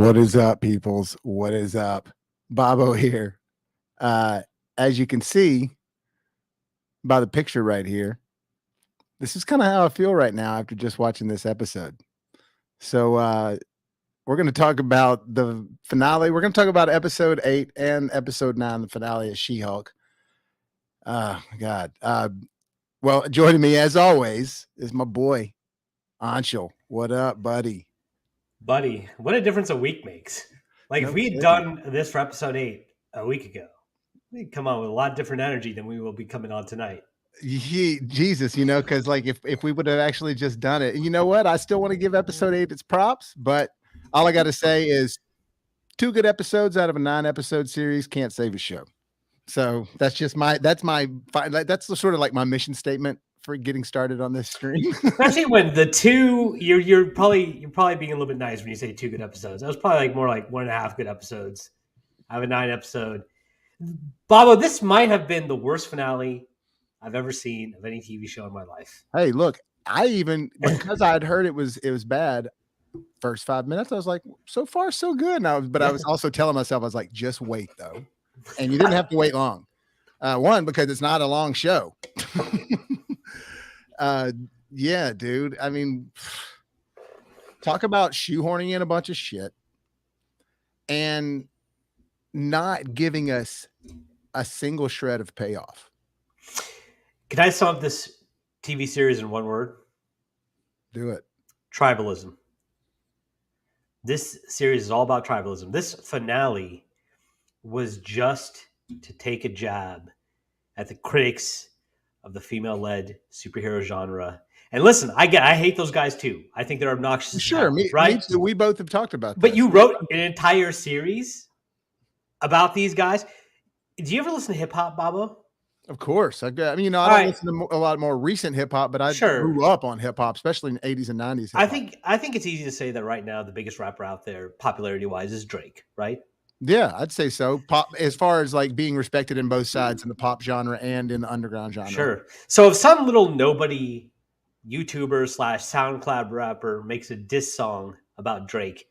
What is up, peoples? What is up? Bobo here. Uh, as you can see by the picture right here, this is kind of how I feel right now after just watching this episode. So we're going to talk about the finale. We're going to talk about episode 8 and episode 9, the finale of She-Hulk. God. Well, joining me as always is my boy, Anshul. What up, buddy? Buddy, what a difference a week makes. Like, No if we had kidding. done this for episode 8 a week ago, we'd come on with a lot different energy than we will be coming on tonight. Jesus, because like if we would have actually just done it, and you know what, I still want to give episode 8 its props, but all I got to say is 2 good episodes out of a 9-episode series can't save a show. So that's sort of like my mission statement for getting started on this stream. Especially when the two, you're probably being a little bit nice when you say 2 good episodes. That was probably like more like 1.5 good episodes. I have a 9-episode. Bobo, this might have been the worst finale I've ever seen of any TV show in my life. Hey, look, because I had heard it was bad. First 5 minutes, I was like, so far so good. And I was also telling myself, I was like, just wait though, and you didn't have to wait long. One, because it's not a long show. Yeah, dude. I mean, talk about shoehorning in a bunch of shit and not giving us a single shred of payoff. Can I sum up this TV series in one word? Do it. Tribalism. This series is all about tribalism. This finale was just to take a jab at the critics of the female-led superhero genre. And listen, I hate those guys too. I think they're obnoxious. Sure, right? Me too. We both have talked about that. But you wrote an entire series about these guys. Do you ever listen to hip hop, Bobo? Of course. I don't listen to a lot more recent hip hop, but I grew up on hip hop, especially in the 80s and 90s. I think it's easy to say that right now the biggest rapper out there, popularity-wise, is Drake, right? Yeah, I'd say so. Pop, as far as like being respected in both sides, in the pop genre and in the underground genre. Sure. So if some little nobody YouTuber / SoundCloud rapper makes a diss song about Drake,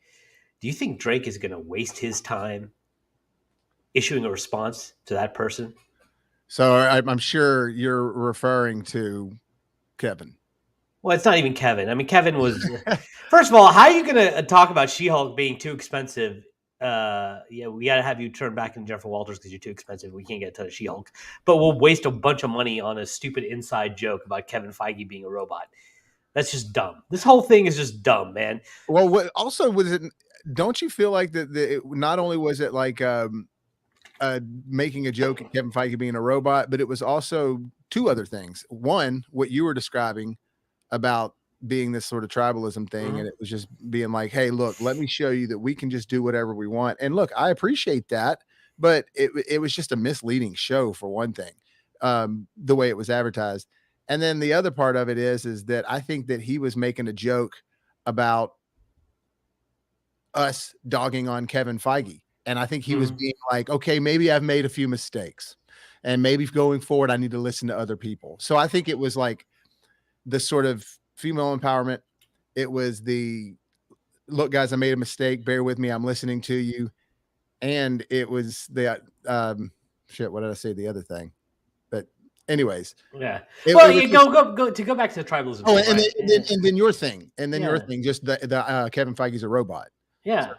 do you think Drake is going to waste his time issuing a response to that person? So I'm sure you're referring to Kevin. Well, it's not even Kevin. I mean, Kevin was... First of all, how are you going to talk about She-Hulk being too expensive? We got to have you turn back into Jennifer Walters because you're too expensive. We can't get to She-Hulk. But we'll waste a bunch of money on a stupid inside joke about Kevin Feige being a robot. That's just dumb. This whole thing is just dumb, man. Well, also was it... Don't you feel like that not only was it like... making a joke at Kevin Feige being a robot, but it was also 2 other things. One, what you were describing about being this sort of tribalism thing, and it was just being like, hey, look, let me show you that we can just do whatever we want. And look, I appreciate that, but it was just a misleading show for one thing, the way it was advertised. And then the other part of it is that I think that he was making a joke about us dogging on Kevin Feige. And I think he was being like, okay, maybe I've made a few mistakes and maybe going forward, I need to listen to other people. So I think it was like the sort of female empowerment. It was the, look, guys, I made a mistake. Bear with me. I'm listening to you. And it was the, what did I say? The other thing. But anyways. Yeah. Go back to the tribalism. Oh, and then your thing. And then your thing, just the Kevin Feige's a robot. Yeah. So.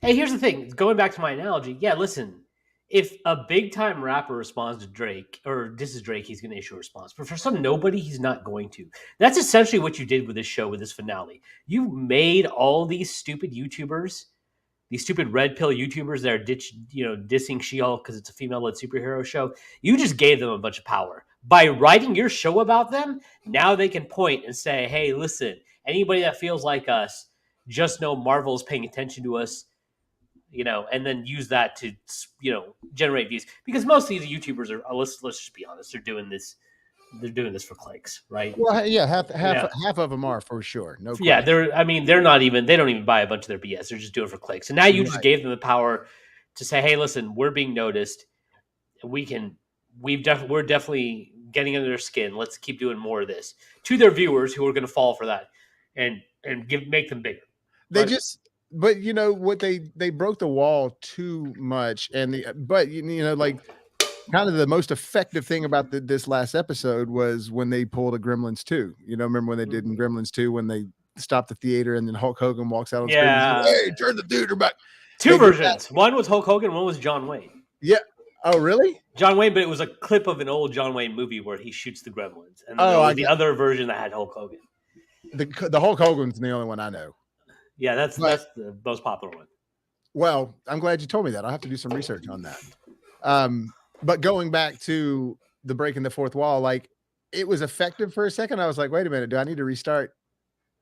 Hey, here's the thing. Going back to my analogy, listen, if a big-time rapper responds to Drake, or disses Drake, he's going to issue a response. But for some nobody, he's not going to. That's essentially what you did with this show, with this finale. You made all these stupid YouTubers, these stupid red pill YouTubers that are dissing She-Hulk because it's a female-led superhero show. You just gave them a bunch of power. By writing your show about them, now they can point and say, hey, listen, anybody that feels like us, just know Marvel is paying attention to us. And then use that to, generate views. Because most of these YouTubers are, let's just be honest, they're doing this for clicks, right? Well, yeah, half of them are for sure. No. Yeah, they don't even buy a bunch of their BS. They're just doing it for clicks. And now you just gave them the power to say, hey, listen, we're being noticed. We're definitely getting under their skin. Let's keep doing more of this to their viewers who are going to fall for that and make them bigger. but you know what, they broke the wall too much, and but you know, like, kind of the most effective thing about this last episode was when they pulled a Gremlins 2. You know, remember when they did in Gremlins 2 when they stopped the theater and then Hulk Hogan walks out on screen and he's like, Yeah, "Hey, turn the theater back." two They did that. versions. One was Hulk Hogan, one was John Wayne. Yeah. Oh, really? John Wayne, but it was a clip of an old John Wayne movie where he shoots the gremlins, and then there Oh, I was the got other version that had Hulk Hogan. the Hulk Hogan's the only one I know. Yeah, that's But the most popular one. well, I'm glad you told me that. I'll have to do some research on that. But going back to the breaking the fourth wall, like, it was effective for a second. I was like, wait a minute, do I need to restart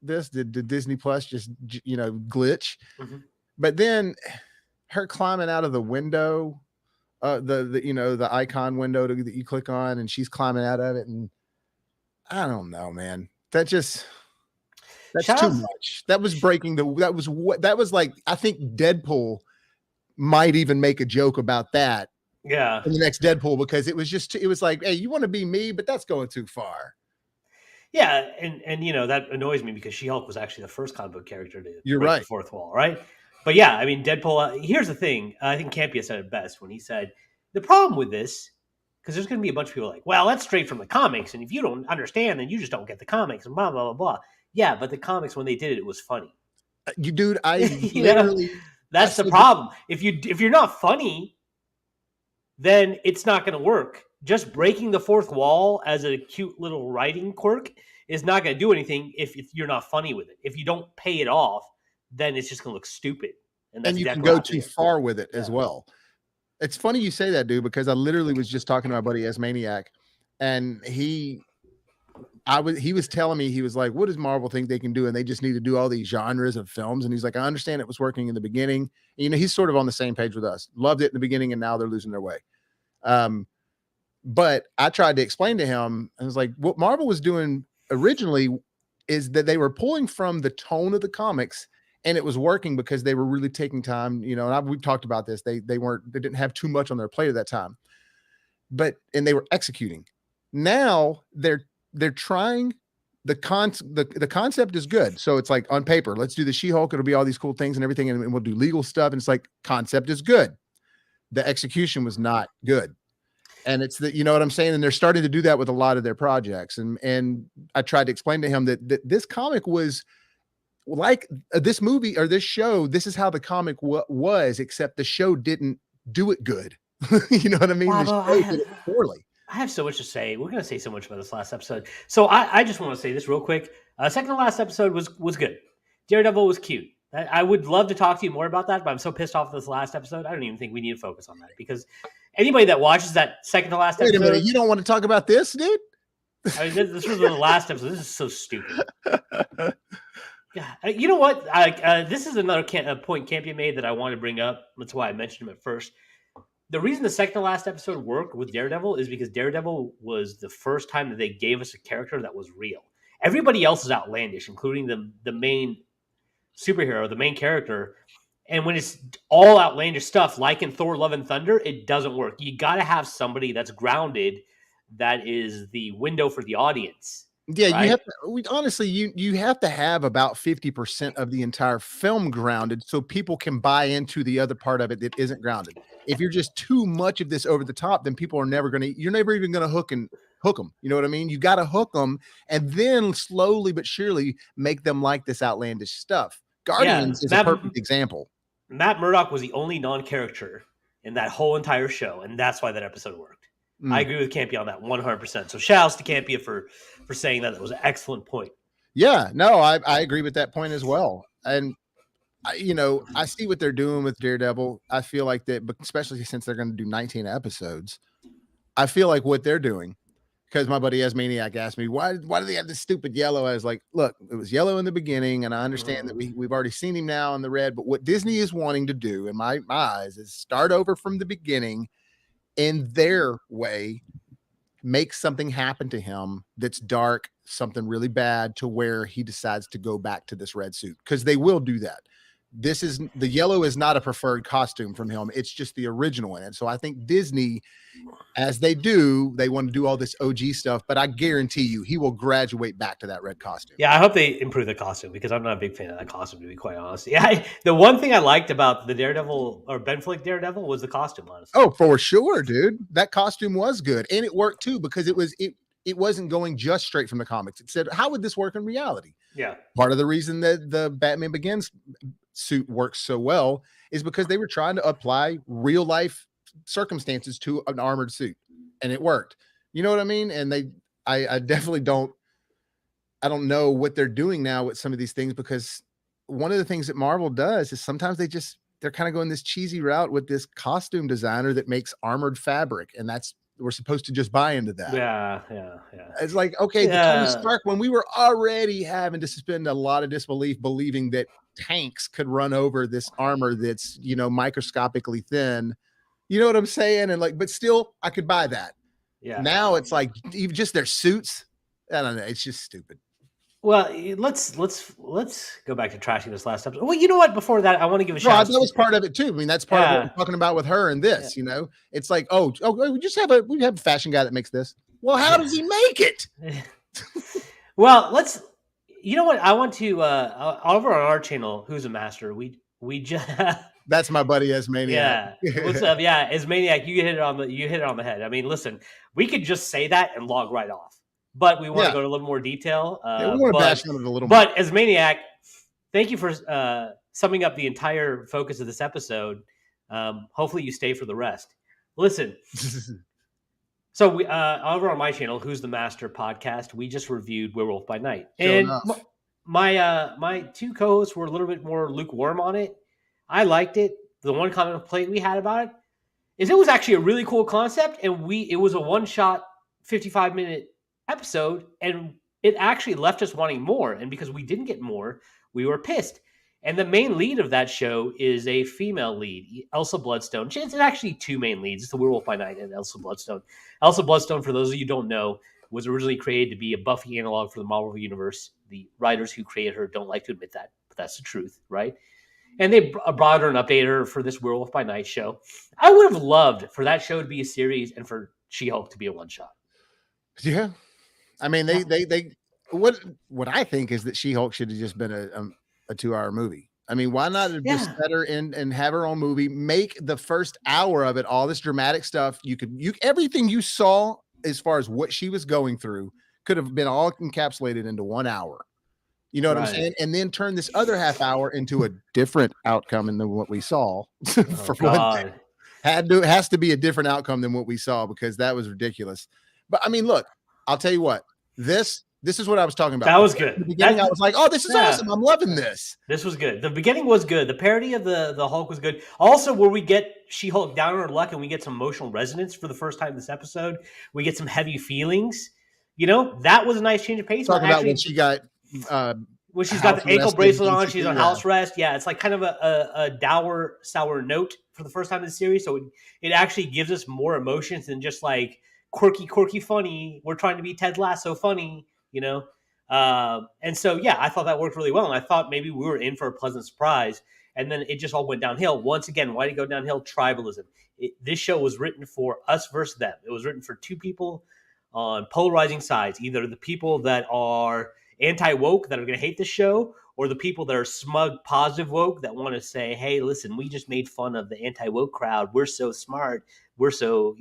this? Did Disney Plus just, you know, glitch? Mm-hmm. But then her climbing out of the window, the you know, the icon window that you click on, and she's climbing out of it, and I don't know, man. That's too much. That was breaking the. That was like, I think Deadpool might even make a joke about that. Yeah. In the next Deadpool, because it was like, hey, you want to be me, but that's going too far. Yeah, and you know that annoys me because She-Hulk was actually the first comic book character to You're break right. the fourth wall, right? But yeah, I mean, Deadpool. Here's the thing: I think Campia said it best when he said the problem with this, because there's going to be a bunch of people like, well, that's straight from the comics, and if you don't understand, then you just don't get the comics, and blah blah blah blah. Yeah, but the comics when they did it, it was funny. You dude, I You know, literally that's the problem. If you're not funny, then it's not going to work. Just breaking the fourth wall as a cute little writing quirk is not going to do anything if you're not funny with it. If you don't pay it off, then it's just going to look stupid. And that's you exactly can what go happened too here. far with it as well. It's funny you say that, dude, because I literally was just talking to my buddy S Maniac, and he was telling me, he was like, what does Marvel think they can do? And they just need to do all these genres of films. And he's like, I understand it was working in the beginning. And, you know, he's sort of on the same page with us. Loved it in the beginning, and now they're losing their way. But I tried to explain to him, and I was like, what Marvel was doing originally is that they were pulling from the tone of the comics, and it was working because they were really taking time, you know, and we've talked about this. They didn't have too much on their plate at that time, and they were executing. Now they're trying. The concept is good. So it's like, on paper, let's do the She-Hulk. It'll be all these cool things and everything, and we'll do legal stuff. And it's like, concept is good. The execution was not good. And it's you know what I'm saying? And they're starting to do that with a lot of their projects. And I tried to explain to him that this comic was like this movie or this show. This is how the comic was, except the show didn't do it good. You know what I mean? The show did it poorly. I have so much to say. We're going to say so much about this last episode. So I just want to say this real quick. Second to last episode was good. Daredevil was cute. I would love to talk to you more about that, but I'm so pissed off with this last episode. I don't even think we need to focus on that, because anybody that watches that second to last episode. Wait a minute, you don't want to talk about this, dude? I mean, this was the last episode. This is so stupid. Yeah, you know what? This is another point Campia made that I want to bring up. That's why I mentioned him at first. The reason the second to last episode worked with Daredevil is because Daredevil was the first time that they gave us a character that was real. Everybody else is outlandish, including the main superhero, the main character. And when it's all outlandish stuff, like in Thor: Love and Thunder, it doesn't work. You got to have somebody that's grounded, that is the window for the audience. Yeah, right? you have to, honestly, you have to have about 50% of the entire film grounded, so people can buy into the other part of it that isn't grounded. If you're just too much of this over the top, then people are you're never even going to hook them. You know what I mean? You got to hook them, and then slowly but surely make them like this outlandish stuff. Guardians is a perfect example. Matt Murdock was the only non-character in that whole entire show, and that's why that episode worked. I agree with Campia on that 100%. So shout outs to Campia for saying that. That was an excellent point. Yeah, no, I agree with that point as well. And you know, I see what they're doing with Daredevil. I feel like that, but especially since they're going to do 19 episodes, I feel like what they're doing, because my buddy Asmaniac asked me, why do they have this stupid yellow? I was like, look, it was yellow in the beginning, and I understand that we've already seen him now in the red, but what Disney is wanting to do, in my eyes, is start over from the beginning in their way, make something happen to him that's dark, something really bad, to where he decides to go back to this red suit, because they will do that. the yellow is not a preferred costume from him. It's just the original one. And so I think Disney, as they want to do all this OG stuff, but I guarantee you he will graduate back to that red costume. Yeah, I hope they improve the costume because I'm not a big fan of that costume, to be quite honest. Yeah, the one thing I liked about the Daredevil or Ben Affleck Daredevil was the costume, honestly. Oh, for sure, dude. That costume was good. And it worked too, because it wasn't going just straight from the comics. It said, how would this work in reality? Yeah. Part of the reason that the Batman Begins suit works so well is because they were trying to apply real life circumstances to an armored suit, and it worked. You know what I mean? And I definitely I don't know what they're doing now with some of these things, because one of the things that Marvel does is sometimes they're kind of going this cheesy route with this costume designer that makes armored fabric, and we're supposed to just buy into that. Yeah. It's like, okay, the Tony Stark, when we were already having to suspend a lot of disbelief, believing that tanks could run over this armor that's, microscopically thin. You know what I'm saying? And but still, I could buy that. Yeah. Now it's like even just their suits. I don't know. It's just stupid. Well, let's go back to trashing this last episode. Well, you know what? Before that, I want to give a shout out. That was part of it too. I mean, that's part of what we're talking about with her and this. Yeah. It's like, oh, we have a fashion guy that makes this. Well, how does he make it? Well, you know what? I want to over on our channel, Who's a Master. We just that's my buddy Esmaniac. Yeah, what's up? Yeah, Esmaniac, you hit it on the head. I mean, listen, we could just say that and log right off. But we want to go to a little more detail. We want to bash on it a little more. But as Maniac, thank you for summing up the entire focus of this episode. Hopefully you stay for the rest. Listen. So we over on my channel, Who's the Master podcast, we just reviewed Werewolf by Night. And my two co-hosts were a little bit more lukewarm on it. I liked it. The one complaint we had about it is it was actually a really cool concept, and it was a one-shot 55-minute episode, and it actually left us wanting more. And because we didn't get more, we were pissed. And the main lead of that show is a female lead, Elsa Bloodstone. It's actually two main leads. It's the Werewolf by Night and Elsa Bloodstone. Elsa Bloodstone, for those of you who don't know, was originally created to be a Buffy analog for the Marvel Universe. The writers who created her don't like to admit that, but that's the truth, right? And they brought her and updated her for this Werewolf by Night show. I would have loved for that show to be a series and for She-Hulk to be a one-shot. Yeah. I mean, what I think is that She-Hulk should have just been a 2-hour movie. I mean, why not just set her in and have her own movie, make the first hour of it all this dramatic stuff. Everything you saw as far as what she was going through could have been all encapsulated into 1 hour. You know what I'm saying? And then turn this other half hour into a different outcome than what we saw. For one thing. Has to be a different outcome than what we saw, because that was ridiculous. But I mean, look, I'll tell you what, this is what I was talking about. That was good. At the beginning, I was like, oh, this is awesome. I'm loving this. This was good. The beginning was good. The parody of the Hulk was good. Also, where we get She-Hulk down on her luck and we get some emotional resonance for the first time this episode. We get some heavy feelings. That was a nice change of pace. Talking about when she got when she's got the ankle bracelet on, she's on house arrest. Yeah, it's like kind of a dour, sour note for the first time in the series. So it actually gives us more emotions than just like quirky, funny. We're trying to be Ted Lasso funny, and so, yeah, I thought that worked really well. And I thought maybe we were in for a pleasant surprise. And then it just all went downhill. Once again, why did it go downhill? Tribalism. This show was written for us versus them. It was written for two people on polarizing sides, either the people that are anti-woke that are going to hate the show, or the people that are smug, positive woke that want to say, hey, listen, we just made fun of the anti-woke crowd. We're so smart. We're so,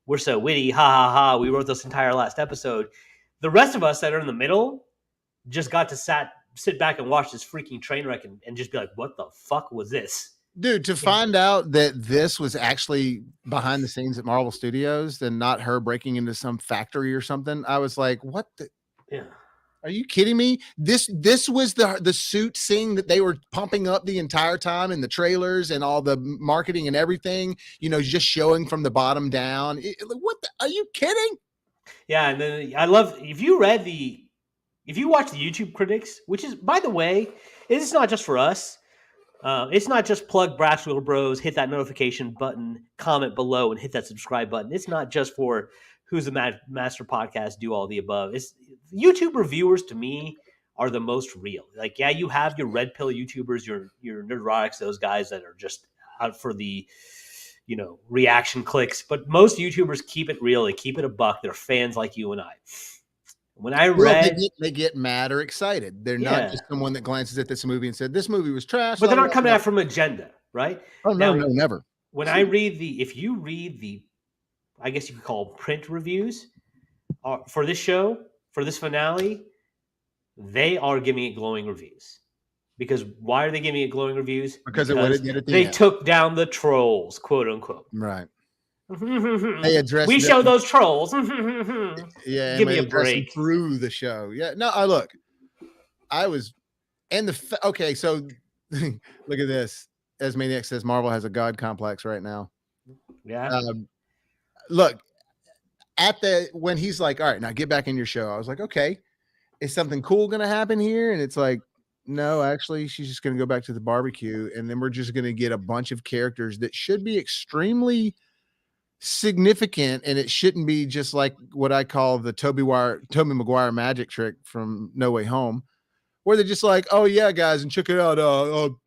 we're so witty. Ha, ha, ha. We wrote this entire last episode. The rest of us that are in the middle just got to sit back and watch this freaking train wreck and just be like, what the fuck was this? Dude, to find out that this was actually behind the scenes at Marvel Studios and not her breaking into some factory or something, I was like, what the? Yeah. Are you kidding me? This was the suit scene that they were pumping up the entire time in the trailers and all the marketing and everything, just showing from the bottom down. Are you kidding? Yeah, and then I love if you watch the YouTube critics, which is, by the way, it's not just for us. It's not just plug BrassReel Bros, hit that notification button, comment below, and hit that subscribe button. It's not just for Who's the Master podcast, do all the above. It's YouTube reviewers, to me, are the most real. Like, yeah, you have your red pill YouTubers, your neurotics, those guys that are just out for the, reaction clicks. But most YouTubers keep it real. They keep it a buck. They're fans like you and I. When I Well, read, they get mad or excited. They're not yeah, just someone that glances at this movie and said, "This movie was trash." but La, they're la, not coming la. out from agenda, right? Oh no, Now, no, never. when I read if you read the, I guess you could call print reviews for this show, for this finale, they are giving it glowing reviews. Because why are they giving it glowing reviews? Because of what it Because did at the they end. took down the trolls, quote unquote. Right. They addressed We them. show those trolls. Yeah, and Give me they a addressed them break. through the show. Yeah. No, I look. I was, and okay. So look at this. As Maniac says, Marvel has a god complex right now. Yeah. Look when he's like, "All right, now get back in your show." I was like, "Okay, is something cool going to happen here?" And it's like, no, actually, she's just going to go back to the barbecue, and then we're just going to get a bunch of characters that should be extremely significant, and it shouldn't be just like what I call the Tobey Maguire magic trick from No Way Home, where they're just like, "Oh yeah, guys, and check it out.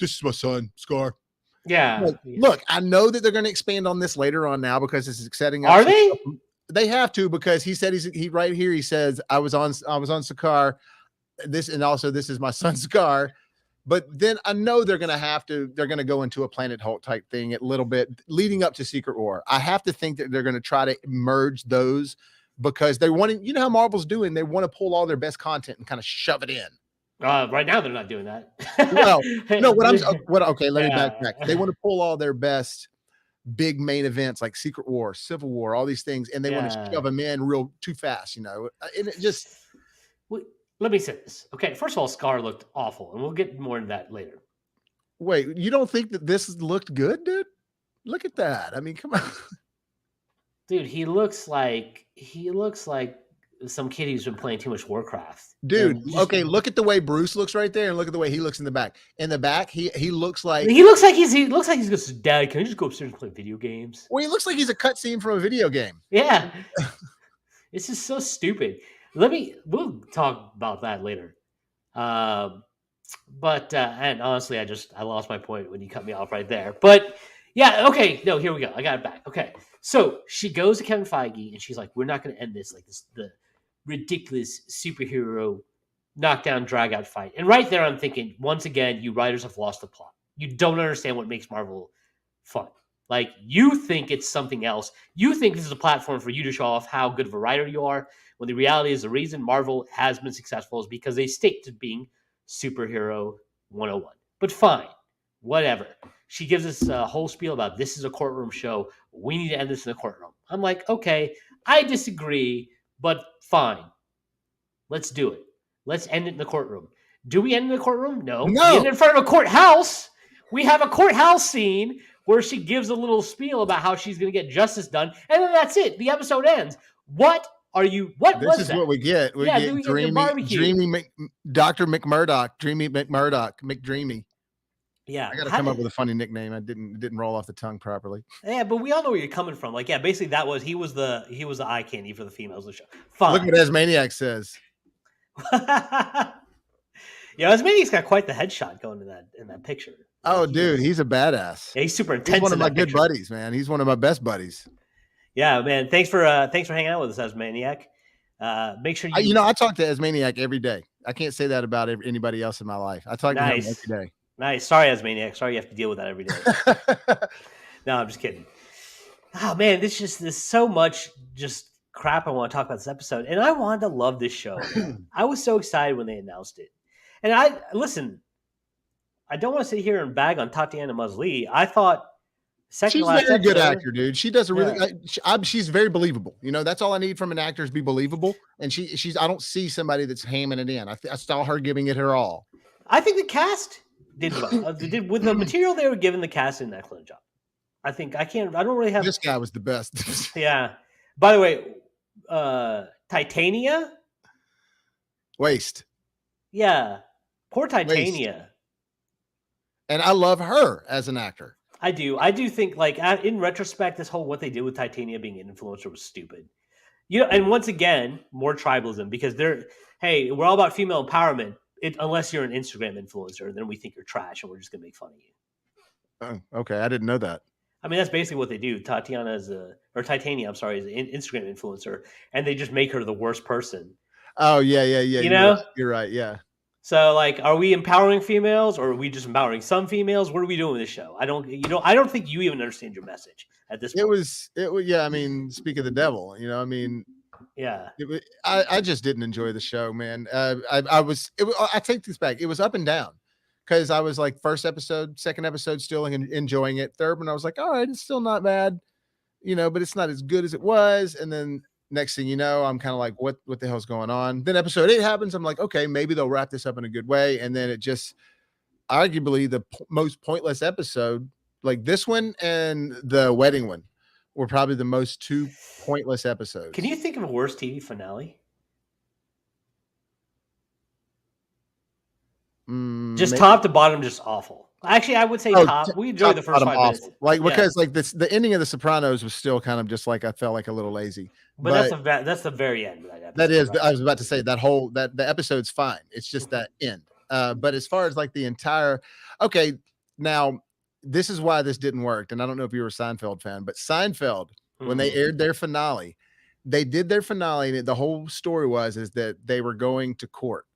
This is my son, Scar." Yeah. Like, look, I know that they're going to expand on this later on now because this is setting up. Are they? They have to, because he said he right here. He says, I was on Sakaar. This, and also this is my son Scar. But then I know they're going to go into a Planet Hulk type thing a little bit leading up to Secret War. I have to think that they're going to try to merge those, because they want to, how Marvel's doing. They want to pull all their best content and kind of shove it in. Right now, they're not doing that. Well, no, okay, let me backtrack. They want to pull all their best big main events like Secret War, Civil War, all these things, and they want to shove them in real too fast, and it just. Let me say this. Okay, first of all, Scar looked awful, and we'll get more into that later. Wait, you don't think that this looked good, dude? Look at that. I mean, come on. Dude, he looks like some kid who's been playing too much Warcraft. Dude, okay, look at the way Bruce looks right there, and look at the way he looks in the back. In the back, he looks like he's goes, "Dad, can I just go upstairs and play video games?" Well, he looks like he's a cutscene from a video game. Yeah. This is so stupid. We'll talk about that later. But and honestly, I lost my point when you cut me off right there. But yeah, okay, no, here we go. I got it back. Okay, so she goes to Kevin Feige and she's like, "We're not going to end this like this, the ridiculous superhero knockdown drag out fight." And right there, I'm thinking, once again, you writers have lost the plot. You don't understand what makes Marvel fun. Like, you think it's something else. You think this is a platform for you to show off how good of a writer you are, when the reality is the reason Marvel has been successful is because they stick to being superhero 101. But fine, whatever. She gives us a whole spiel about this is a courtroom show. We need to end this in the courtroom. I'm like, okay, I disagree, but fine. Let's do it. Let's end it in the courtroom. Do we end in the courtroom? No. We end it in front of a courthouse. We have a courthouse scene where she gives a little spiel about how she's going to get justice done, and then that's it. The episode ends. What This is what we get. We get dreamy Dr. McMurdoch, Dreamy McMurdoch, McDreamy. Yeah, I got to come up with a funny nickname. I didn't roll off the tongue properly. Yeah, but we all know where you're coming from. Like, yeah, basically he was the eye candy for the females of the show. Fine. Look what Asmaniac says. Yeah, Asmaniac's got quite the headshot going in that picture. Oh, dude, he's a badass. Yeah, he's super intense. He's one of my good buddies, man. He's one of my best buddies. Yeah, man. Thanks for hanging out with us, Asmaniac. Make sure I talk to Asmaniac every day. I can't say that about anybody else in my life. I talk to him every day. Nice. Sorry, Asmaniac. Sorry you have to deal with that every day. No, I'm just kidding. Oh man, there's so much just crap I want to talk about this episode, and I wanted to love this show. I was so excited when they announced it, and I don't want to sit here and bag on Tatiana Maslany. I thought she's a very good actor, dude. She does a really. She's very believable. That's all I need from an actor is be believable, and she's. I don't see somebody that's hamming it in. I saw her giving it her all. I think the cast did well. Did with the material they were given. The cast did an excellent job. I don't really have. This guy was the best. Yeah. By the way, Titania. Waste. Yeah. Poor Titania. Waste. And I love her as an actor. I do think, like, in retrospect, this whole what they did with Titania being an influencer was stupid. And once again, more tribalism, because we're all about female empowerment, unless you're an Instagram influencer, then we think you're trash and we're just gonna make fun of you. Oh, okay. I didn't know that. I mean, that's basically what they do. Titania, I'm sorry, is an Instagram influencer, and they just make her the worst person. Oh, yeah, yeah, yeah. You You're right. know. You're right. Yeah. So, like, are we empowering females, or are we just empowering some females? What are we doing with this show? I don't think you even understand your message at this point. It was, yeah. I mean, speak of the devil, I mean, Yeah. I just didn't enjoy the show, man. I take this back. It was up and down because I was like first episode, second episode, still enjoying it. Third one, I was like, all right, it's still not bad, but it's not as good as it was. And then next thing you know, I'm kind of like, what the hell's going on? Then episode 8 happens. I'm like, okay, maybe they'll wrap this up in a good way. And then it just arguably the most pointless episode, like this one and the wedding one, were probably the most two pointless episodes. Can you think of a worse TV finale? Just Maybe. top to bottom, just awful. Actually, I would say top. We enjoyed the first 5 minutes. Like, because like the ending of The Sopranos was still kind of just like, I felt like a little lazy. But that's the very end of that episode. That is, right? I was about to say that the episode's fine. It's just that end. But as far as like the entire, okay, now this is why this didn't work. And I don't know if you were a Seinfeld fan, but Seinfeld, when they aired their finale, they did their finale, and the whole story is that they were going to court.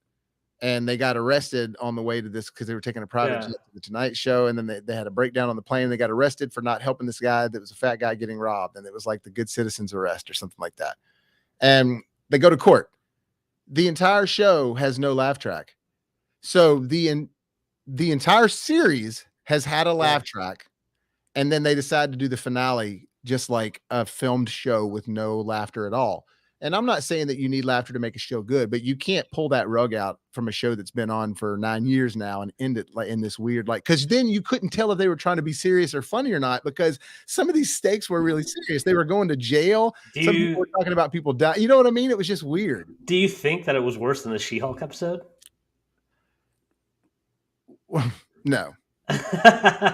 And they got arrested on the way to this because they were taking a private jet to the Tonight Show. And then they had a breakdown on the plane. They got arrested for not helping this guy that was a fat guy getting robbed. And it was like the good citizens arrest or something like that. And they go to court. The entire show has no laugh track. So the entire series has had a laugh track. And then they decide to do the finale just like a filmed show with no laughter at all. And I'm not saying that you need laughter to make a show good, but you can't pull that rug out from a show that's been on for 9 years now and end it like in this weird, like, because then you couldn't tell if they were trying to be serious or funny or not, because some of these stakes were really serious. They were going to jail. Some people were talking about people dying. You know what I mean? It was just weird. Do you think that it was worse than the She-Hulk episode? No.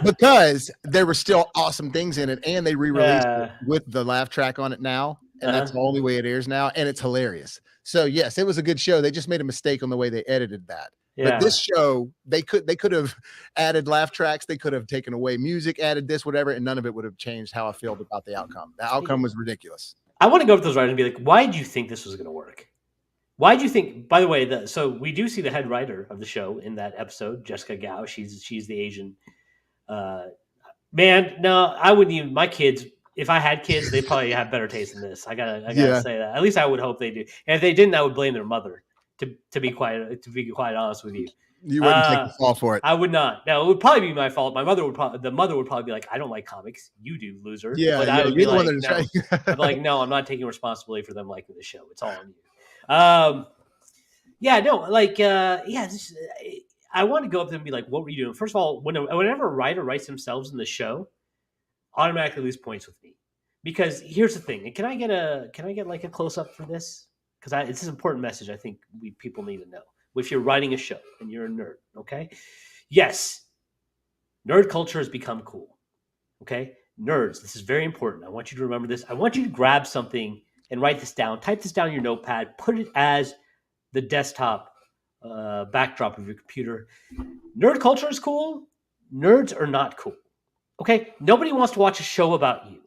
Because there were still awesome things in it, and they re-released it with the laugh track on it now. And that's the only way it airs now. And it's hilarious. So yes, it was a good show. They just made a mistake on the way they edited that. But this show, they could have added laugh tracks. They could have taken away music, added this, whatever. And none of it would have changed how I felt about the outcome. The outcome was ridiculous. I want to go up to those writers and be like, why do you think this was going to work? Why do you think, by the way, so we do see the head writer of the show in that episode, Jessica Gao. She's the Asian. Man, no, I wouldn't even, my kids, if I had kids, they probably have better taste than this. I gotta say that. At least I would hope they do. And if they didn't, I would blame their mother. To be quite honest with you, you wouldn't take the fall for it. I would not. No, it would probably be my fault. The mother would probably be like, "I don't like comics. You do, loser." Yeah, but I would be like, I'm like, no, I'm not taking responsibility for them liking the show. It's all on you. Yeah, no, like, I want to go up to them and be like, "What were you doing?" First of all, whenever a writer writes themselves in the show, automatically lose points with me, because here's the thing. Can I get like a close up for this? Because it's an important message I think people need to know. If you're writing a show and you're a nerd, okay? Yes, nerd culture has become cool, okay? Nerds, this is very important. I want you to remember this. I want you to grab something and write this down. Type this down in your notepad. Put it as the desktop backdrop of your computer. Nerd culture is cool. Nerds are not cool. Okay? Nobody wants to watch a show about you.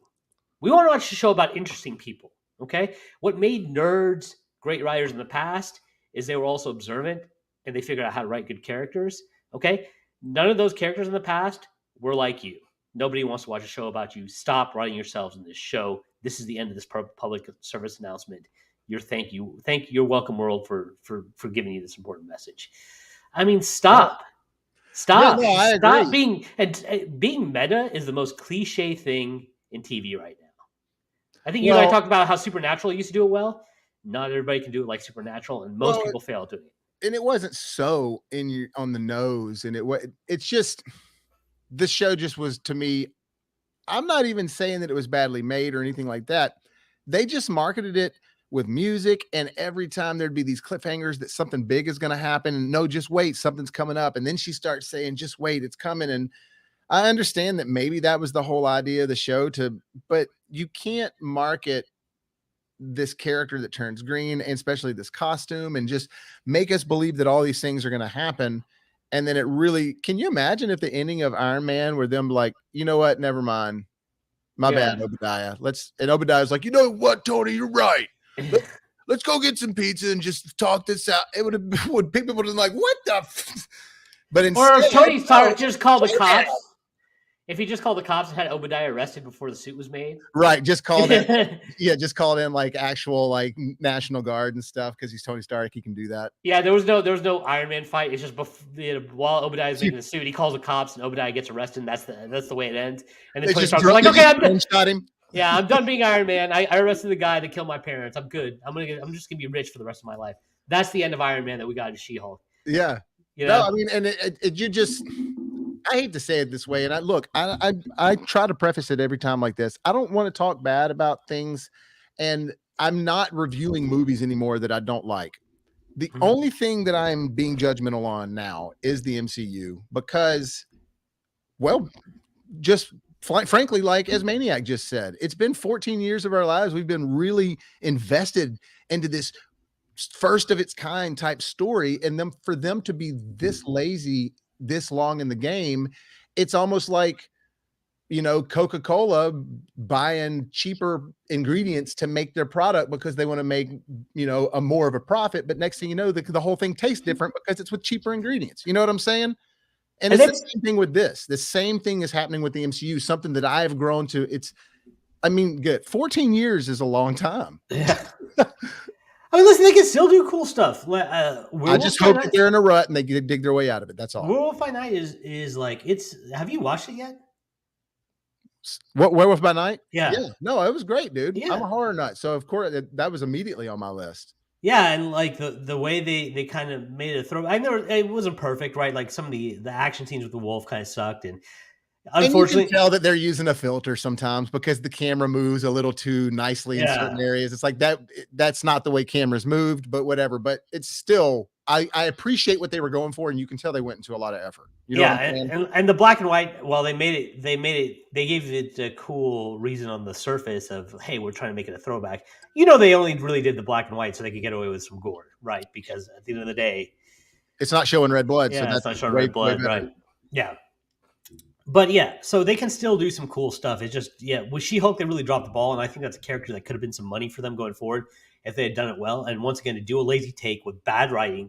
We want to watch a show about interesting people. Okay? What made nerds great writers in the past is they were also observant and they figured out how to write good characters. Okay? None of those characters in the past were like you. Nobody wants to watch a show about you. Stop writing yourselves in this show. This is the end of this public service announcement. Thank your welcome world for giving you this important message. I mean, stop. Stop. Yeah, no, I Stop agree. being meta is the most cliche thing in TV right now. I think you and I talked about how Supernatural used to do it well. Not everybody can do it like Supernatural, and most people fail doing it. And it wasn't so on the nose, and it's just, this show just was, to me, I'm not even saying that it was badly made or anything like that. They just marketed it with music, and every time there'd be these cliffhangers that something big is going to happen, and no, just wait, something's coming up. And then she starts saying, just wait, it's coming. And I understand that maybe that was the whole idea of the show, but you can't market this character that turns green, and especially this costume, and just make us believe that all these things are going to happen. And then it really, can you imagine if the ending of Iron Man were them like, you know what, never mind, my Yeah. bad, Obadiah. And Obadiah's like, you know what, Tony, you're right. Let, let's go get some pizza and just talk this out. It would have would people would have been like, what the but Or instead, if Tony Stark no, just called the yeah. cops. If he just called the cops and had Obadiah arrested before the suit was made. Right, just called in, Yeah, just called in like actual like National Guard and stuff because he's Tony Stark. He can do that. there was no Iron Man fight. It's just while Obadiah's making the suit, he calls the cops and Obadiah gets arrested. And that's the way it ends. And then They Tony just Stark's like, they okay, just I'm done. shot him. Yeah, I'm done being Iron Man. I arrested the guy that killed my parents. I'm good. I'm just gonna be rich for the rest of my life. That's the end of Iron Man that we got in She-Hulk. Yeah. You No, know? I mean, and you just, I hate to say it this way, and I try to preface it every time like this. I don't want to talk bad about things, and I'm not reviewing movies anymore that I don't like. The Mhm. only thing that I'm being judgmental on now is the MCU because, well, just frankly, like as Maniac just said, it's been 14 years of our lives. We've been really invested into this first of its kind type story, and then for them to be this lazy this long in the game, it's almost like, you know, Coca-Cola buying cheaper ingredients to make their product because they want to make, you know, a more of a profit, but next thing you know, the whole thing tastes different because it's with cheaper ingredients. You know what I'm saying? And And it's the that's same thing with this. The same thing is happening with the MCU, something that I have grown to. It's, I mean, good. 14 years is a long time. yeah. I mean, listen, they can still do cool stuff. I Werewolf just by hope that Night. they're in a rut and they dig their way out of it. That's all. Werewolf by Night is like it's. Have you watched it yet? What, Werewolf by Night? Yeah, Yeah, no, it was great, dude. I'm yeah, a horror nut, so of course that was immediately on my list. yeah. And like the way they kind of made it a throw. I know it wasn't perfect, right? Like some of the action scenes with the wolf kind of sucked, and And you can unfortunately, tell that they're using a filter sometimes because the camera moves a little too nicely in yeah. certain areas. It's like that's not the way cameras moved, but whatever. But it's still, I appreciate what they were going for, and you can tell they went into a lot of effort. You know Yeah, what I'm saying? and the black and white. Well, they gave it a cool reason on the surface of, hey, we're trying to make it a throwback. You know, they only really did the black and white so they could get away with some gore, right? Because at the end of the day, It's not showing red blood, so yeah, it's that's not showing way red blood, better. right? Yeah, but yeah, so they can still do some cool stuff. It's just, yeah, with She-Hulk, they really dropped the ball, and I think that's a character that could have been some money for them going forward if they had done it well. And once again, to do a lazy take with bad writing,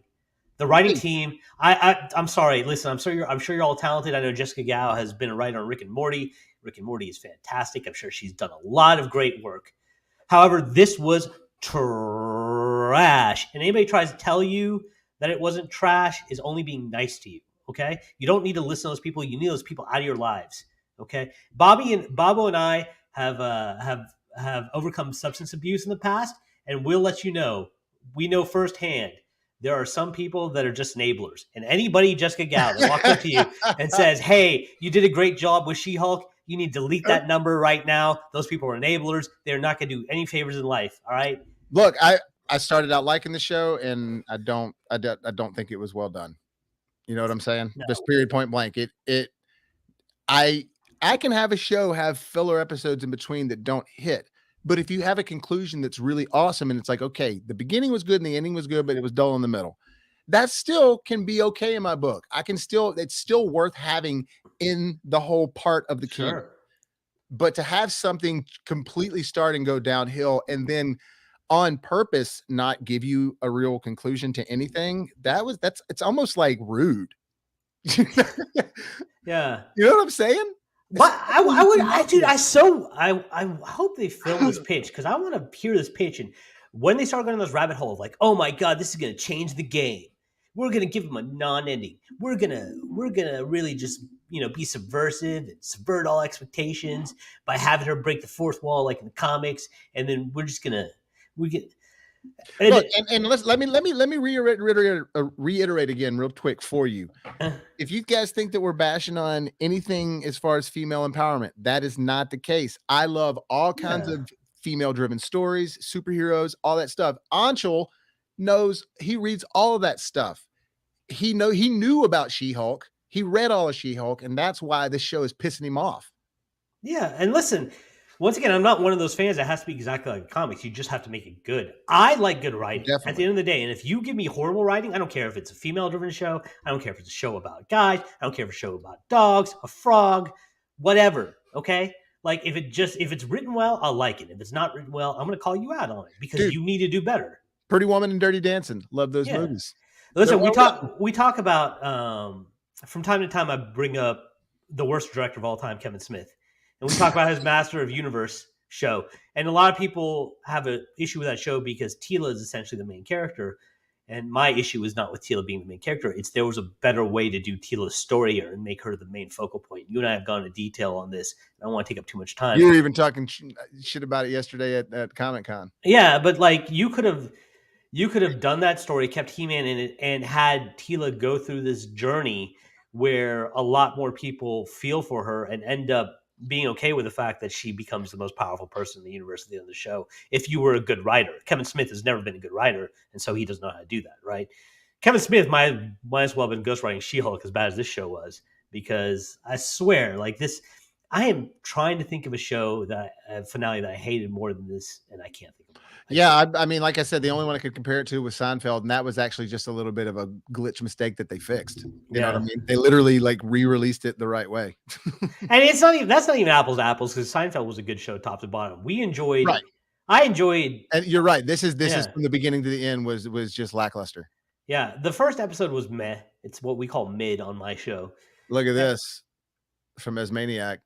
the writing Hey, team. I'm sorry. Listen, I'm sure you're all talented. I know Jessica Gao has been a writer on Rick and Morty. Rick and Morty is fantastic. I'm sure she's done a lot of great work. However, this was trash. And anybody tries to tell you that it wasn't trash is only being nice to you. Okay, you don't need to listen to those people. You need those people out of your lives. Okay, Bobo and I have overcome substance abuse in the past, and we'll let you know. We know firsthand there are some people that are just enablers. And anybody, Jessica Gao, that walks up to you and says, hey, you did a great job with She-Hulk, you need to delete that number right now. Those people are enablers. They're not going to do any favors in life. All right. Look, I started out liking the show, and I don't think it was well done. You know what I'm saying? No. Just period, point blank. I I can have a show have filler episodes in between that don't hit. But if you have a conclusion that's really awesome and it's like, okay, the beginning was good and the ending was good, but it was dull in the middle, that still can be okay in my book. It's still worth having in the whole part of the canon. Sure. But to have something completely start and go downhill and then on purpose not give you a real conclusion to anything, it's almost like rude. Yeah. You know what I'm saying? But I hope they film this pitch because I want to hear this pitch. And when they start going down this rabbit hole of like, oh my God, this is going to change the game. We're going to give them a non-ending. We're going to really just, be subversive and subvert all expectations by having her break the fourth wall like in the comics. And then we're just going to, we get, Look, and let me reiterate again real quick for you. If you guys think that we're bashing on anything as far as female empowerment, that is not the case. I love all kinds of female-driven stories, superheroes, all that stuff. Anshul knows, he reads all of that stuff. He knew about She-Hulk. He read all of She-Hulk, and that's why this show is pissing him off. Yeah, and listen, Once again, I'm not one of those fans that has to be exactly like comics. You just have to make it good. I like good writing at the Definitely. end of the day. And if you give me horrible writing, I don't care if it's a female driven show. I don't care if it's a show about guys. I don't care if it's a show about dogs, a frog, whatever. Okay. Like if it's written well, I'll like it. If it's not written well, I'm going to call you out on it because Dude, you need to do better. Pretty Woman and Dirty Dancing. Love those Yeah. movies. They're Listen, well written. we talk about from time to time I bring up the worst director of all time, Kevin Smith. And we talk about his Master of Universe show. And a lot of people have an issue with that show because Tila is essentially the main character. And my issue is not with Tila being the main character. It's there was a better way to do Tila's story and make her the main focal point. You and I have gone into detail on this. I don't want to take up too much time. You were even talking shit about it yesterday at Comic Con. Yeah, but like you could have done that story, kept He-Man in it, and had Tila go through this journey where a lot more people feel for her and end up being okay with the fact that she becomes the most powerful person in the universe at the end of the show. If you were a good writer, Kevin Smith has never been a good writer, and so he doesn't know how to do that, right? Kevin Smith might as well have been ghostwriting She-Hulk as bad as this show was, because I swear, like this, I am trying to think of a show that a finale that I hated more than this, and I can't think of it. Yeah, I mean, like I said, the only one I could compare it to was Seinfeld, and that was actually just a little bit of a glitch mistake that they fixed. You know what I mean? They literally like re-released it the right way. And it's not even that's not even apples to apples because Seinfeld was a good show top to bottom. We enjoyed. Right. I enjoyed. And you're right. This is Yeah. from the beginning to the end was just lackluster. Yeah, the first episode was meh. It's what we call mid on my show. Look at this from Asmaniac.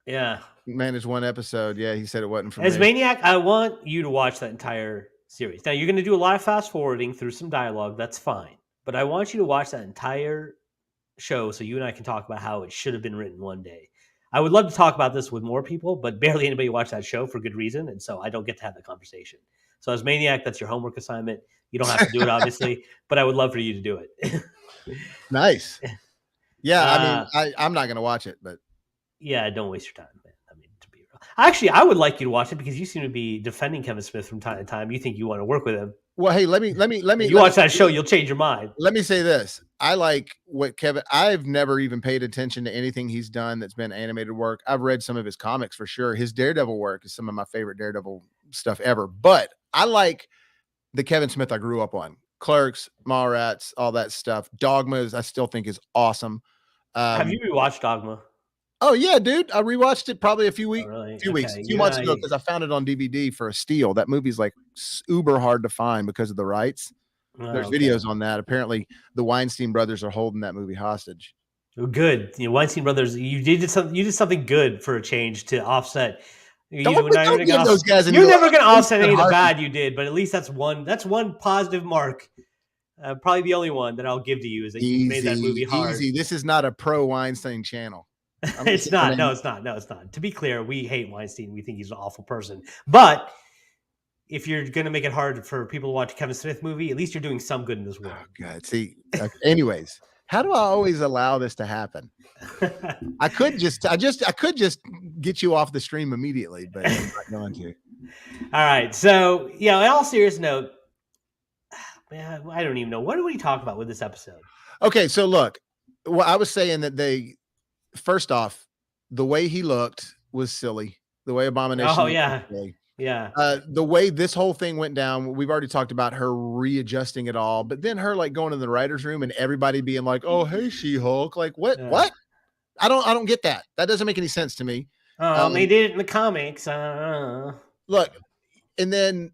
Yeah, Managed one episode. Yeah, he said it wasn't for as me. Maniac, I want you to watch that entire series. Now you're going to do a lot of fast forwarding through some dialogue. That's fine, but I want you to watch that entire show so you and I can talk about how it should have been written one day. I would love to talk about this with more people, but barely anybody watched that show for good reason, and so I don't get to have the conversation. So as Maniac, that's your homework assignment. You don't have to do it, obviously, but I would love for you to do it. Nice. Yeah, I mean, I'm not going to watch it, but yeah, don't waste your time, man. I mean, to be real, actually, I would like you to watch it because you seem to be defending Kevin Smith from time to time. You think you want to work with him. Well, hey, let me. You watch that show, you'll change your mind. Let me say this: I like what Kevin. I've never even paid attention to anything he's done that's been animated work. I've read some of his comics for sure. His Daredevil work is some of my favorite Daredevil stuff ever. But I like the Kevin Smith I grew up on: Clerks, Mallrats, all that stuff. Dogmas, I still think is awesome. Have you rewatched Dogma? Oh yeah, dude. I rewatched it probably a few weeks, really? few months ago because I found it on DVD for a steal. That movie's like uber hard to find because of the rights. There's videos on that. Apparently, the Weinstein brothers are holding that movie hostage. Oh, good. You know, Weinstein brothers, you did something good for a change to offset. Don't give those guys You're never going to offset any of the bad you did, but at least that's one positive mark. Probably the only one that I'll give to you is that you made that movie hard. Easy. This is not a pro Weinstein channel. It's not. No, it's not. No, it's not. To be clear, we hate Weinstein. We think he's an awful person. But if you're going to make it hard for people to watch a Kevin Smith movie, at least you're doing some good in this world. Oh, God. See, anyways, how do I always allow this to happen? I could just get you off the stream immediately, but I'm not going to. All right. So, yeah, in all serious note, man, I don't even know. What do we talk about with this episode? Okay. So look, well, I was saying that first off, the way he looked was silly. The way Abomination. Oh, yeah. Yeah. The way this whole thing went down, we've already talked about her readjusting it all, but then her like going to the writer's room and everybody being like, "Oh, hey, She-Hulk." Like, what? Yeah. What? I don't get that. That doesn't make any sense to me. They did it in the comics. Look, and then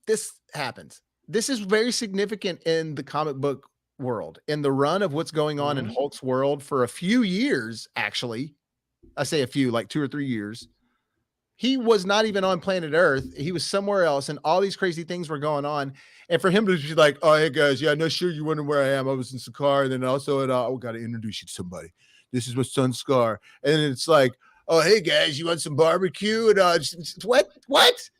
this happens. This is very significant in the comic book world, in the run of what's going on in Hulk's world for a few years, actually. I say a few, like 2 or 3 years. He was not even on planet Earth. He was somewhere else, and all these crazy things were going on. And for him to be like, "Oh, hey guys, yeah, no, sure, you wondering where I am. I was in Sakaar, and then also I got to introduce you to somebody. This is my son Scar." And then it's like, "Oh, hey guys, you want some barbecue?" And what?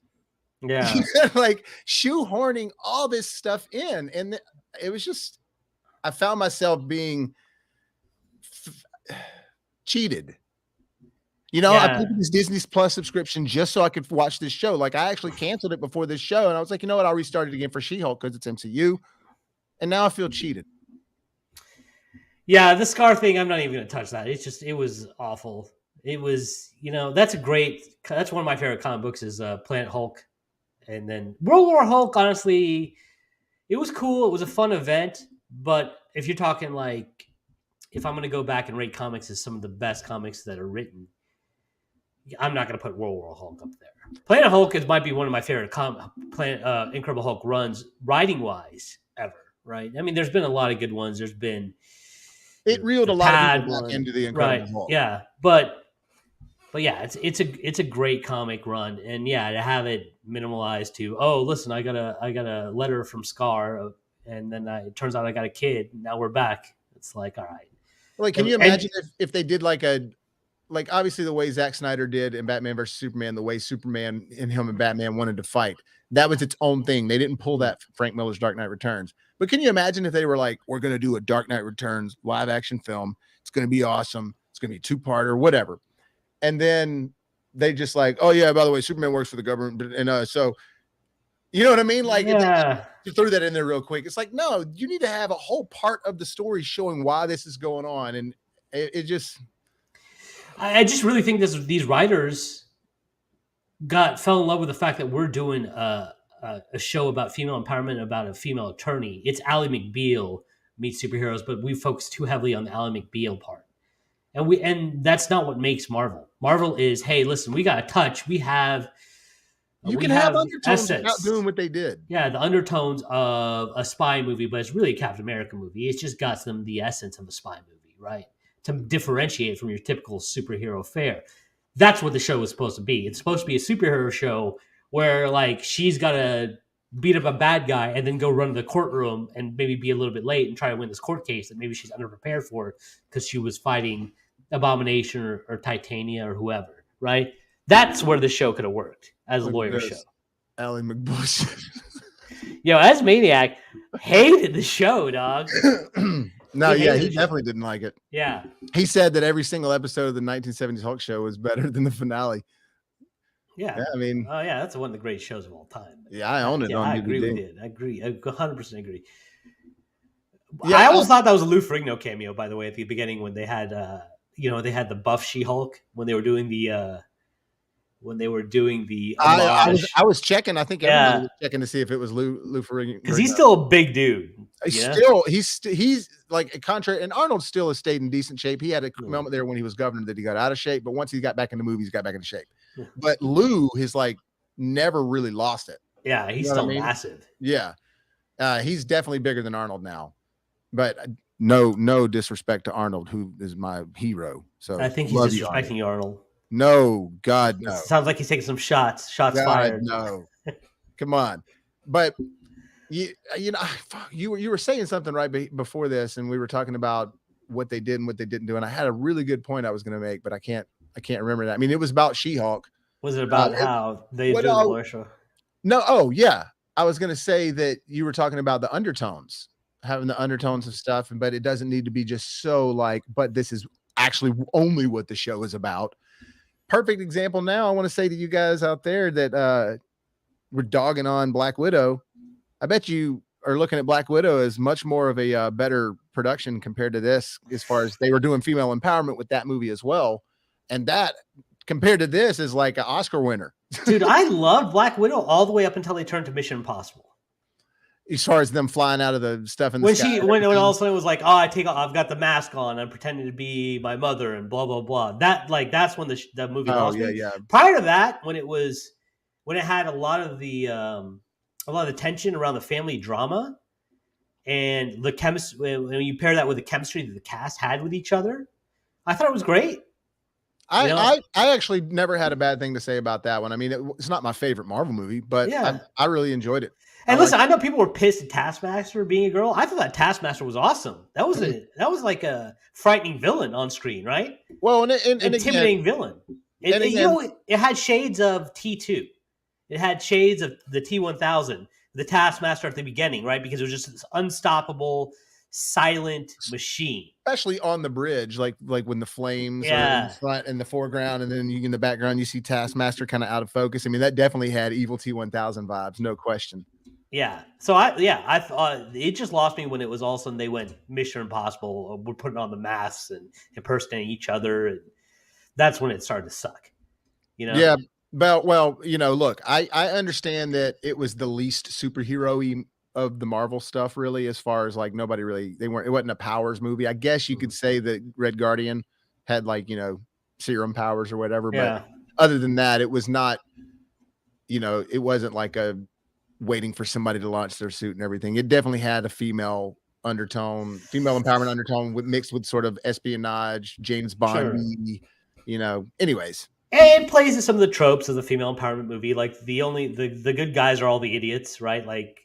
Yeah, like shoehorning all this stuff in, and it was just, I found myself being cheated. You know, I paid this Disney Plus subscription just so I could watch this show. Like, I actually canceled it before this show, and I was like, you know what? I'll restart it again for She-Hulk because it's MCU. And now I feel cheated. Yeah, the Scar thing, I'm not even going to touch that. It was awful. It was, that's one of my favorite comic books is Planet Hulk. And then World War Hulk, honestly, it was cool. It was a fun event. But if you're talking like, if I'm going to go back and rate comics as some of the best comics that are written, I'm not going to put World War Hulk up there. Planet Hulk might be one of my favorite Incredible Hulk runs, writing wise, ever. Right? I mean, there's been a lot of good ones. There's been It reeled a the lot of people Pad back one, into the right? Incredible Hulk. Yeah, but yeah, it's a great comic run, and yeah, to have it minimalized to, oh, listen, I got a letter from Scar, and then it turns out I got a kid. Now we're back. It's like, all right. Like, can you imagine if they did like obviously the way Zack Snyder did in Batman versus Superman, the way Superman and him and Batman wanted to fight, that was its own thing. They didn't pull that from Frank Miller's Dark Knight Returns. But can you imagine if they were like, we're going to do a Dark Knight Returns live action film. It's going to be awesome. It's going to be a 2-parter, whatever. And then they just like, oh yeah, by the way, Superman works for the government. And so, you know what I mean? Like, yeah. You threw that in there real quick. It's like, no, you need to have a whole part of the story showing why this is going on. And it just, I just really think these writers fell in love with the fact that we're doing a show about female empowerment, about a female attorney. It's Ally McBeal meets superheroes, but we focus too heavily on the Ally McBeal part. And that's not what makes Marvel. Marvel is, hey, listen, we got a touch. We have you can have undertones without doing what they did. Yeah, the undertones of a spy movie, but it's really a Captain America movie. It's just got them the essence of a spy movie, right? To differentiate from your typical superhero fare. That's what the show is supposed to be. It's supposed to be a superhero show where like she's got to beat up a bad guy and then go run to the courtroom and maybe be a little bit late and try to win this court case that maybe she's underprepared for because she was fighting Abomination or Titania or whoever, right? That's where the show could have worked as a lawyer show. Ally McBush. Yo, as Maniac, hated the show, dog. No, he definitely didn't like it. Yeah. He said that every single episode of the 1970s Hulk show was better than the finale. Yeah. I mean, oh yeah, that's one of the great shows of all time. Yeah, I own it. Yeah, on I DVD. agree with you. I agree. I 100% agree. Yeah, I always thought that was a Lou Ferrigno cameo, by the way, at the beginning when they had, they had the buff She-Hulk when they were doing the. I was checking. I think everybody was checking to see if it was Lou Ferrigno, because he's still a big dude. He's like contrary, and Arnold still has stayed in decent shape. He had a moment there when he was governor that he got out of shape, but once he got back in the movies, he got back into shape. But Lou has like never really lost it. Yeah, he's still massive. Yeah, he's definitely bigger than Arnold now. But no disrespect to Arnold, who is my hero. So I think he's disrespecting you, Arnold. No, God, no. Sounds like he's taking some shots. Shots fired. No, come on. But you were saying something right before this, and we were talking about what they did and what they didn't do. And I had a really good point I was going to make, but I can't remember that. I mean, it was about She-Hulk. Was it about how they do the lawyer show? No. Oh, yeah. I was going to say that you were talking about the undertones, having the undertones of stuff, but it doesn't need to be just so like, but this is actually only what the show is about. Perfect example. Now I want to say to you guys out there that we're dogging on Black Widow. I bet you are looking at Black Widow as much more of a better production compared to this, as far as they were doing female empowerment with that movie as well. And that compared to this is like an Oscar winner. Dude, I love Black Widow all the way up until they turned to Mission Impossible. As far as them flying out of the stuff in the when sky. When all of a sudden it was like, oh, I've got the mask on, I'm pretending to be my mother and blah blah blah. That's when the movie lost me. Yeah. Prior to that, when it had a lot of the tension around the family drama and the chemistry, when you pair that with the chemistry that the cast had with each other, I thought it was great. I actually never had a bad thing to say about that one. I mean, it's not my favorite Marvel movie, but I really enjoyed it. And listen, I know people were pissed at Taskmaster being a girl. I thought that Taskmaster was awesome. That was like a frightening villain on screen, right? Well, and intimidating villain. It had shades of T2. It had shades of the T-1000, the Taskmaster at the beginning, right? Because it was just this unstoppable, silent machine. Especially on the bridge, like when the flames are in front and the foreground, and then in the background you see Taskmaster kind of out of focus. I mean, that definitely had evil T-1000 vibes, no question. Yeah. So I thought it just lost me when it was all of a sudden they went Mission Impossible. We're putting on the masks and impersonating each other. And that's when it started to suck. You know? Yeah. Well, look, I understand that it was the least superhero-y of the Marvel stuff, really, as far as like nobody really, it wasn't a powers movie. I guess you could Mhm. say that Red Guardian had like, serum powers or whatever. But Yeah, other than that, it was not, it wasn't like a waiting for somebody to launch their suit and everything. It definitely had a female empowerment undertone mixed with sort of espionage, James sure. Bondy, anyways. And it plays to some of the tropes of the female empowerment movie. Like the good guys are all the idiots, right? Like,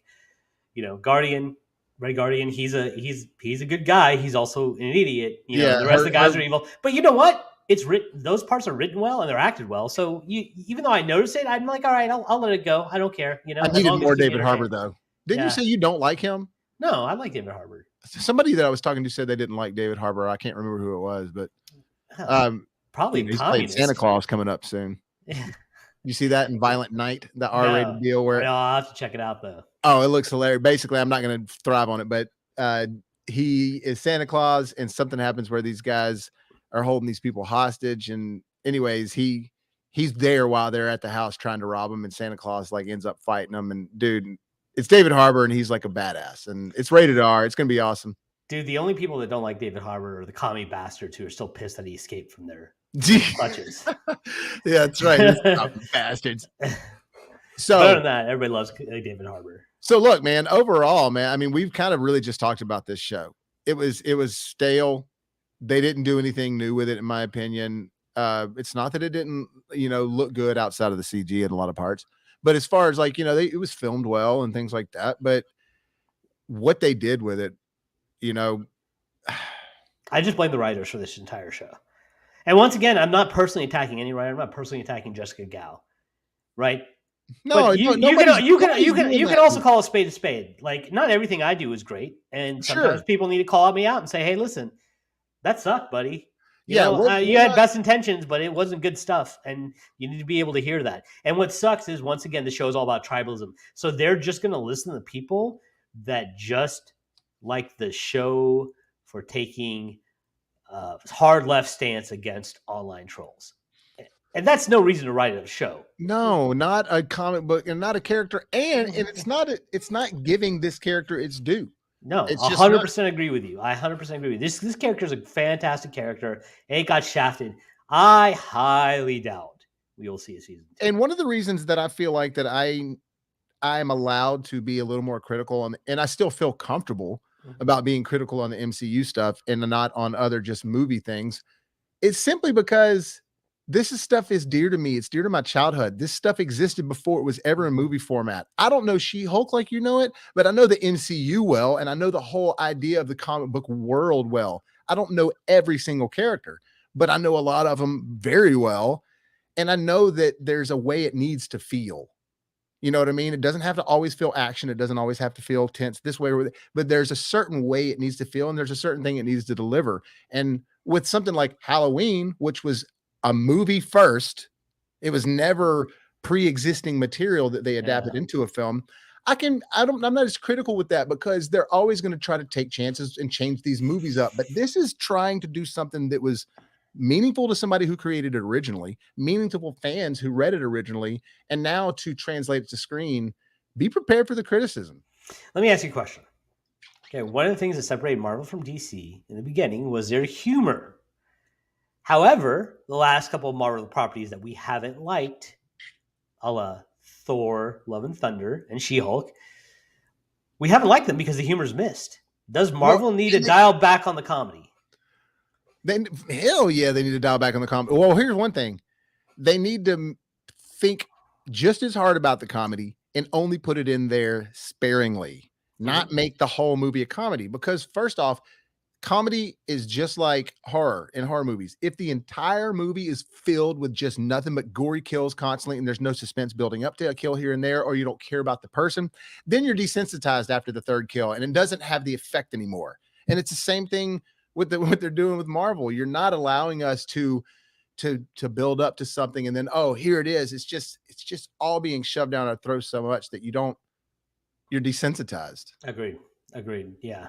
Guardian, Red Guardian, he's a good guy. He's also an idiot. Yeah, The rest of her the her guys are evil. But you know what? It's written; those parts are written well and they're acted well. So even though I noticed it, I'm like, all right, I'll let it go. I don't care. I As needed long as it more keeps me David Harbour, entertained. though. Didn't you Yeah. say you don't like him? No, I like David Harbour. Somebody that I was talking to said they didn't like David Harbour. I can't remember who it was, but, Huh. um, Probably a he's playing Santa communist. Claus coming up soon. You see that in Violent Night, the No, R-rated deal where I'll have to check it out though. oh, it looks hilarious. Basically, I'm not gonna thrive on it, but, he is Santa Claus, and something happens where these guys are holding these people hostage, and anyways, he's there while they're at the house trying to rob him, and Santa Claus, like, ends up fighting him, and dude, it's David Harbour, and he's like a badass, and it's rated R. It's gonna be awesome. Dude, the only people that don't like David Harbour are the commie bastards who are still pissed that he escaped from their clutches. Yeah, that's right. Those bastards. But other So than that, everybody loves David Harbour. so look, man, overall, man, I mean, we've kind of really just talked about this show. It was stale. They didn't do anything new with it, in my opinion. It's not that it didn't, look good outside of the CG in a lot of parts, but as far as like, it was filmed well and things like that. But what they did with it, you know, I just blame the writers for this entire show. And once again, I'm not personally attacking any writer. I'm not personally attacking Jessica Gao, right? no, But you you nobody's can you can nobody's you can doing you can that. also call a spade a spade. Like, not everything I do is great, and sometimes Sure. people need to call me out and say, "Hey, listen, that sucked, buddy. Yeah, You we're had not. best intentions, but it wasn't good stuff, and you need to be able to hear that." And what sucks is, once again, the show is all about tribalism, so they're just going to listen to the people that just like the show for taking hard left stance against online trolls, and that's no reason to write a show. No, not a comic book and not a character, and it's not giving this character its due. No, It's a just hundred not. percent agree with you. I 100% agree with you. This character is a fantastic character, and it got shafted. I highly doubt we will see a season two. And one of the reasons that I feel like that I'm allowed to be a little more critical on, and I still feel comfortable Mhm. about being critical on the MCU stuff and not on other just movie things. It's simply because stuff is dear to me. It's dear to my childhood. This stuff existed before it was ever in Mhm. movie format. I don't know She-Hulk like you know it, but I know the MCU well, and I know the whole idea of the comic book world well. I don't know every single character, but I know a lot of them very well, and I know that there's a way it needs to feel. You know what I mean? It doesn't have to always feel action. It doesn't always have to feel tense this way, but there's a certain way it needs to feel, and there's a certain thing it needs to deliver. And with something like Halloween, which was a movie first, it was never pre-existing material that they adapted Yeah. into a film. I'm not as critical with that because they're always going to try to take chances and change these movies up. But this is trying to do something that was meaningful to somebody who created it originally, meaningful fans who read it originally, and now to translate it to screen, be prepared for the criticism. Let me ask you a question. Okay, one of the things that separated Marvel from DC in the beginning was their humor. However, the last couple of Marvel properties that we haven't liked, a la Thor, Love and Thunder, and She-Hulk, we haven't liked them because the humor's missed. Does Well, Marvel need to dial back on the comedy? then hell yeah, they need to dial back on the comedy. Well, here's one thing: they need to think just as hard about the comedy and only put it in there sparingly, not Mhm. make the whole movie a comedy. Because first off, comedy is just like horror in horror movies. If the entire movie is filled with just nothing but gory kills constantly and there's no suspense building up to a kill here and there, or you don't care about the person, then you're desensitized after the third kill and it doesn't have the effect anymore. And it's the same thing with what they're doing with Marvel. You're not allowing us to build up to something and then, oh, here it is. It's just all being shoved down our throats so much that you're desensitized. Agreed. Agreed. Yeah.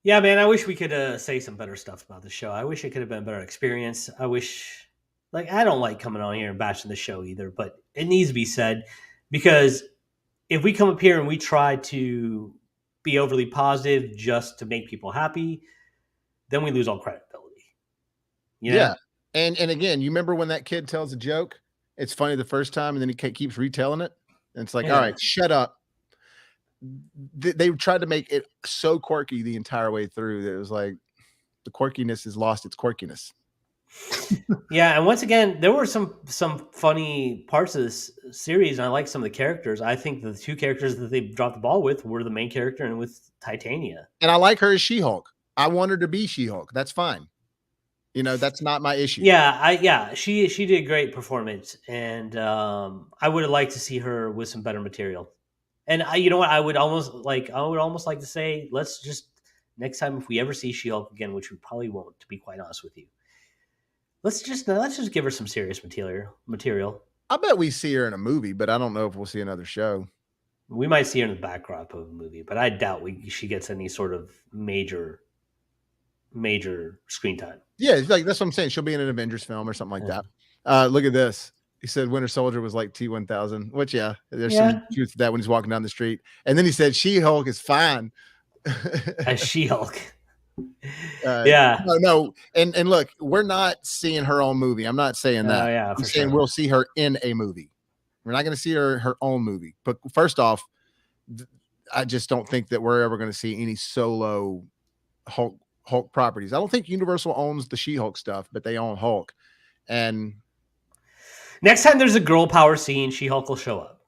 Yeah, man, I wish we could say some better stuff about the show. I wish it could have been a better experience. I wish, like, I don't like coming on here and bashing the show either, but it needs to be said because if we come up here and we try to be overly positive just to make people happy, then we lose all credibility. You know? Yeah. And again, you remember when that kid tells a joke? It's funny the first time, and then he keeps retelling it. And it's like, all Yeah. right, shut up. They tried to make it so quirky the entire way through that it was like the quirkiness has lost its quirkiness. Yeah, and once again, there were some funny parts of this series, and I like some of the characters. I think the two characters that they dropped the ball with were the main character and with Titania. And I like her as She-Hulk. I want her to be She-Hulk. That's fine. You know, that's not my issue. She did a great performance, and I would have liked to see her with some better material. And you know what, I would almost like to say, let's just next time if we ever see She-Hulk again, which we probably won't, to be quite honest with you, let's just give her some serious material. I bet we see her in a movie, but I don't know if we'll see another show. We might see her in the backdrop of a movie, but I doubt she gets any sort of major screen time. Yeah, like that's what I'm saying. She'll be in an Avengers film or something like that. Look at this. He said Winter Soldier was like T-1000, which there's some truth to that when he's walking down the street. And then he said She-Hulk is fine. As She-Hulk. No. And look, we're not seeing her own movie. I'm not saying that. I'm saying we'll see her in a movie. We're not going to see her own movie. But first off, I just don't think that we're ever going to see any solo Hulk properties. I don't think Universal owns the She-Hulk stuff, but they own Hulk. And next time there's a girl power scene, She-Hulk will show up.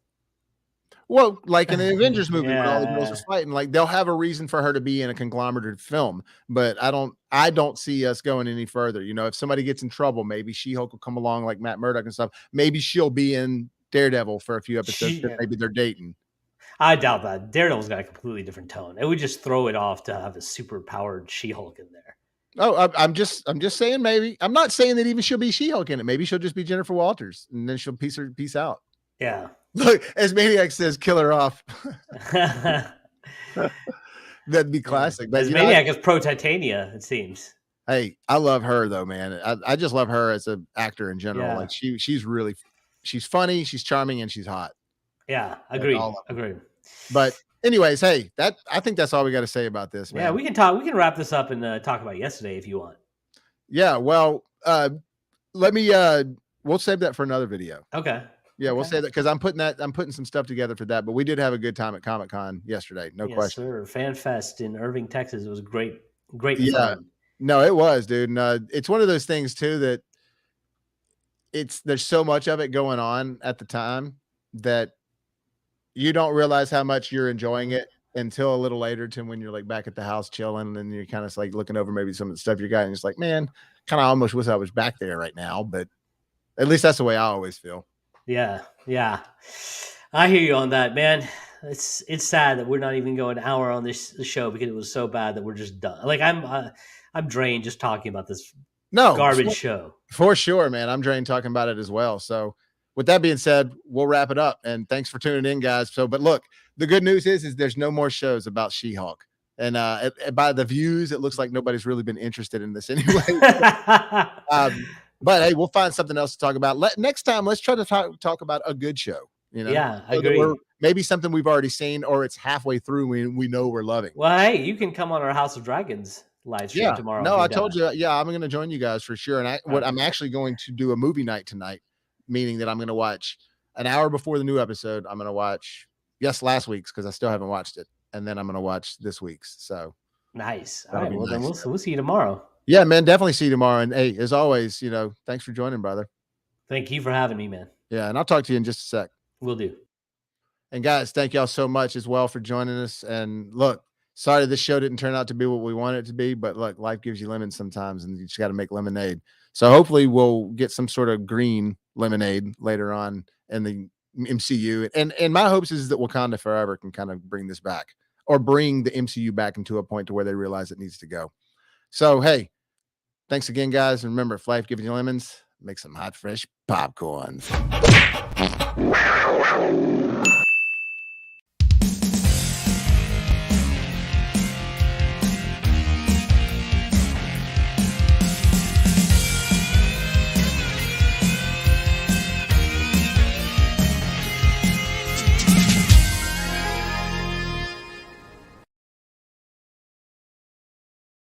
Well, like in the Avengers movie, when all the girls are fighting, like they'll have a reason for her to be in a conglomerate film. But I don't see us going any further. You know, if somebody gets in trouble, maybe She-Hulk will come along like Matt Murdock and stuff. Maybe she'll be in Daredevil for a few episodes. Maybe they're dating. I doubt that. Daredevil's got a completely different tone. It would just throw it off to have a super powered She-Hulk in there. Oh, I'm just saying maybe. I'm not saying that even she'll be She-Hulk in it. Maybe she'll just be Jennifer Walters, and then she'll peace out. Yeah. Look, as Maniac says, kill her off. That'd be classic. But Maniac is pro Titania, it seems. Hey, I love her though, man. I just love her as an actor in general. Yeah. Like she's funny, she's charming, and she's hot. Yeah, agreed. But anyways, hey, I think that's all we got to say about this, man. Yeah, we can wrap this up and talk about yesterday if you want. Yeah, well, we'll save that for another video. Okay. Yeah, we'll say that because I'm putting some stuff together for that. But we did have a good time at Comic-Con yesterday, no question. Sir. Fan Fest in Irving, Texas. It was great fun. No, it was, dude. And it's one of those things too that there's so much of it going on at the time that you don't realize how much you're enjoying it until a little later, Tim, when you're like back at the house chilling and you're kind of like looking over maybe some of the stuff you got and it's like, man, kind of almost wish I was back there right now. But at least that's the way I always feel. Yeah. I hear you on that, man. It's sad that we're not even going an hour on this show because it was so bad that we're just done. Like I'm drained just talking about this garbage show. For sure, man. I'm drained talking about it as well. So with that being said, we'll wrap it up. And thanks for tuning in, guys. But look, the good news is there's no more shows about She-Hulk. And by the views, it looks like nobody's really been interested in this anyway. But hey, we'll find something else to talk about. Next time, let's try to talk about a good show. You know, yeah, I agree. Maybe something we've already seen, or it's halfway through we know we're loving. Well, hey, you can come on our House of Dragons live stream tomorrow. No, I told you. Yeah, I'm going to join you guys for sure. And I'm actually going to do a movie night tonight, meaning that I'm going to watch an hour before the new episode. I'm going to watch last week's because I still haven't watched it, and then I'm going to watch this week's. So nice. All right, well then we'll see you tomorrow. Yeah, man, definitely see you tomorrow. And hey, as always, thanks for joining, brother. Thank you for having me, man. Yeah, and I'll talk to you in just a sec. Will do. And guys, thank y'all so much as well for joining us. And look, sorry this show didn't turn out to be what we wanted it to be, but look, life gives you lemons sometimes, and you just got to make lemonade. So hopefully we'll get some sort of green lemonade later on in the MCU. And my hopes is that Wakanda Forever can kind of bring this back, or bring the MCU back into a point to where they realize it needs to go. So, hey, thanks again, guys. And remember, if life gives you lemons, make some hot, fresh popcorns.